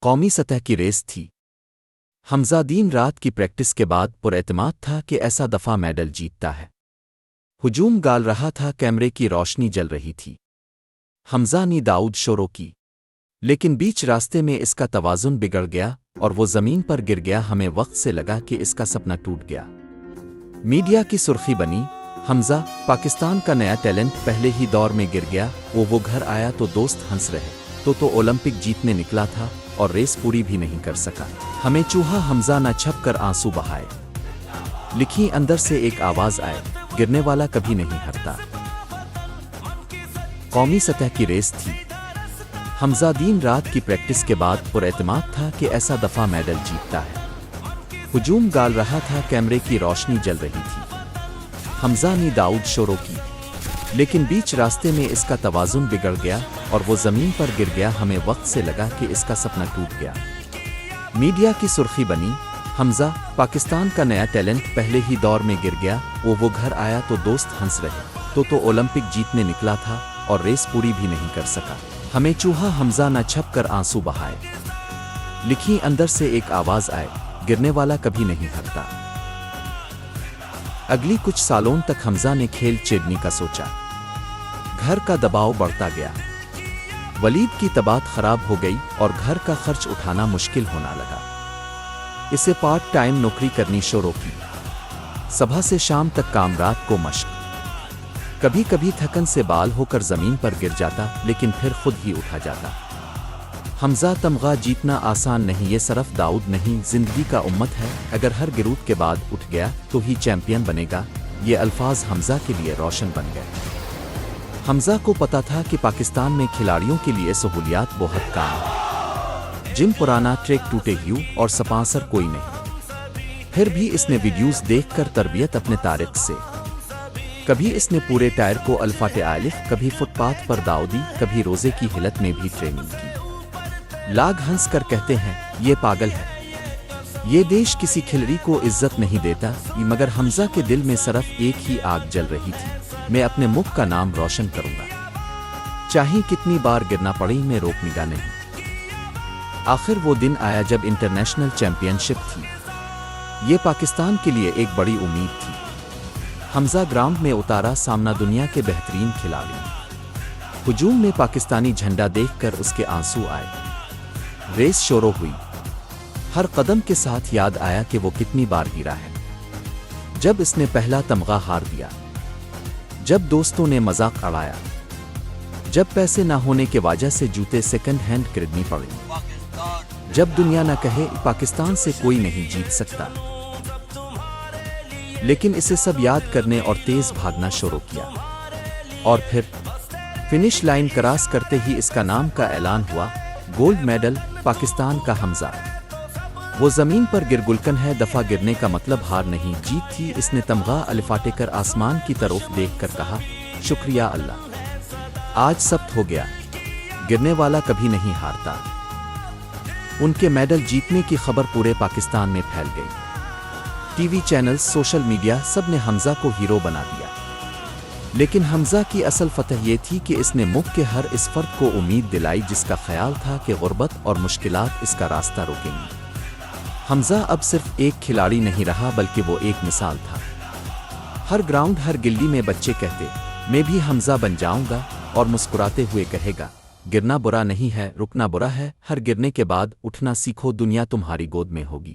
قومی سطح کی ریس تھی۔ حمزہ دین رات کی پریکٹس کے بعد پراعتماد تھا کہ ایسا دفعہ میڈل جیتتا ہے۔ ہجوم گال رہا تھا، کیمرے کی روشنی جل رہی تھی۔ حمزہ نے داؤد شروع کی، لیکن بیچ راستے میں اس کا توازن بگڑ گیا اور وہ زمین پر گر گیا۔ ہمیں وقت سے لگا کہ اس کا سپنا ٹوٹ گیا۔ میڈیا کی سرخی بنی، حمزہ پاکستان کا نیا ٹیلنٹ پہلے ہی دور میں گر گیا۔ وہ گھر آیا تو دوست ہنس رہے، تو اولمپک جیتنے نکلا تھا اور ریس پوری بھی نہیں کر سکا۔ ہمیں چوہا حمزہ نہ چھپ کر آنسو بہائے، لکھی اندر سے ایک آواز آئے، گرنے والا کبھی نہیں ہارتا۔ قومی سطح کی ریس تھی۔ حمزہ دین رات کی پریکٹس کے بعد پراعتماد تھا کہ ایسا دفعہ میڈل جیتتا ہے۔ ہجوم گال رہا تھا، کیمرے کی روشنی جل رہی تھی۔ حمزہ نے داؤد شروع کی، لیکن بیچ راستے میں اس کا توازن بگڑ گیا اور وہ زمین پر گر گیا۔ ہمیں وقت سے لگا کہ اس کا سپنا ٹوٹ گیا۔ میڈیا کی سرخی بنی، حمزہ پاکستان کا نیا ٹیلنٹ پہلے ہی دور میں گر گیا۔ وہ گھر آیا تو دوست ہنس رہے، تو اولمپک جیتنے نکلا تھا اور ریس پوری بھی نہیں کر سکا۔ ہمیں چوہا حمزہ نہ چھپ کر آنسو بہائے، لکھی اندر سے ایک آواز آئے، گرنے والا کبھی نہیں ہارتا۔ اگلی کچھ سالوں تک حمزہ نے کھیل چھیڑنے کا سوچا۔ گھر کا دباؤ بڑھتا گیا، ولید کی طبیعت خراب ہو گئی اور گھر کا خرچ اٹھانا مشکل ہونا لگا۔ اسے پارٹ ٹائم نوکری کرنی شروع کی، صبح سے شام تک کام، رات کو مشق۔ کبھی کبھی تھکن سے بال ہو کر زمین پر گر جاتا، لیکن پھر خود ہی اٹھا جاتا۔ حمزہ تمغہ جیتنا آسان نہیں، یہ صرف داؤد نہیں، زندگی کا امت ہے۔ اگر ہر گروپ کے بعد اٹھ گیا تو ہی چیمپئن بنے گا۔ یہ الفاظ حمزہ کے لیے روشن بن گئے۔ حمزہ کو پتا تھا کہ پاکستان میں کھلاڑیوں کے لیے سہولیات بہت کم ہیں، جم پرانا، ٹریک ٹوٹے ہیو اور سپانسر کوئی نہیں۔ پھر بھی اس نے ویڈیوز دیکھ کر تربیت اپنے طریق سے۔ کبھی اس نے پورے ٹائر کو الفاٹ الف، کبھی فٹ پاتھ پر داؤدی، کبھی روزے کی حالت میں بھی ٹریننگ کی۔ لاگ ہنس کر کہتے ہیں، یہ پاگل ہے، یہ دیش کسی کھلاڑی کو عزت نہیں دیتا، مگر حمزہ کے دل میں صرف ایک ہی آگ جل رہی تھی، میں اپنے ملک کا نام روشن کروں گا، چاہے کتنی بار گرنا پڑی، میں روکنے گا نہیں۔ آخر وہ دن آیا جب انٹرنیشنل چیمپئن شپ تھی۔ یہ پاکستان کے لیے ایک بڑی امید تھی۔ حمزہ گراؤنڈ میں اتارا، سامنا دنیا کے بہترین کھلاڑی۔ ہجوم میں پاکستانی جھنڈا دیکھ کر اس کے آنسو آئے۔ ریس شروع ہوئی، ہر قدم کے ساتھ یاد آیا کہ وہ کتنی بار گرا ہے۔ جب اس نے پہلا تمغہ ہار دیا، جب دوستوں نے مذاق اڑایا، جب پیسے نہ ہونے کے وجہ سے جوتے سیکنڈ ہینڈ خریدنی پڑی، جب دنیا نہ کہے پاکستان سے کوئی نہیں جیت سکتا، لیکن اسے سب یاد کرنے اور تیز بھاگنا شروع کیا۔ اور پھر فنش لائن کراس کرتے ہی اس کا نام کا اعلان ہوا، گولڈ میڈل، پاکستان کا حمزہ۔ وہ زمین پر گر گلکن ہے، دفعہ گرنے کا مطلب ہار نہیں، جیت تھی۔ اس نے تمغہ الفاٹے کر آسمان کی طرف دیکھ کر کہا، شکریہ اللہ، آج ثبت ہو گیا، گرنے والا کبھی نہیں ہارتا۔ ان کے میڈل جیتنے کی خبر پورے پاکستان میں پھیل گئی۔ TV channels, social media, سب نے حمزہ کو ہیرو بنا دیا۔ لیکن حمزہ کی اصل فتح یہ تھی کہ اس نے ملک کے ہر اس فرد کو امید دلائی جس کا خیال تھا کہ غربت اور مشکلات اس کا راستہ روکیں گی۔ حمزہ اب صرف ایک کھلاڑی نہیں رہا، بلکہ وہ ایک مثال تھا۔ ہر گراؤنڈ، ہر گلی میں بچے کہتے، میں بھی حمزہ بن جاؤں گا، اور مسکراتے ہوئے کہے گا، گرنا برا نہیں ہے، رکنا برا ہے، ہر گرنے کے بعد اٹھنا سیکھو، دنیا تمہاری گود میں ہوگی۔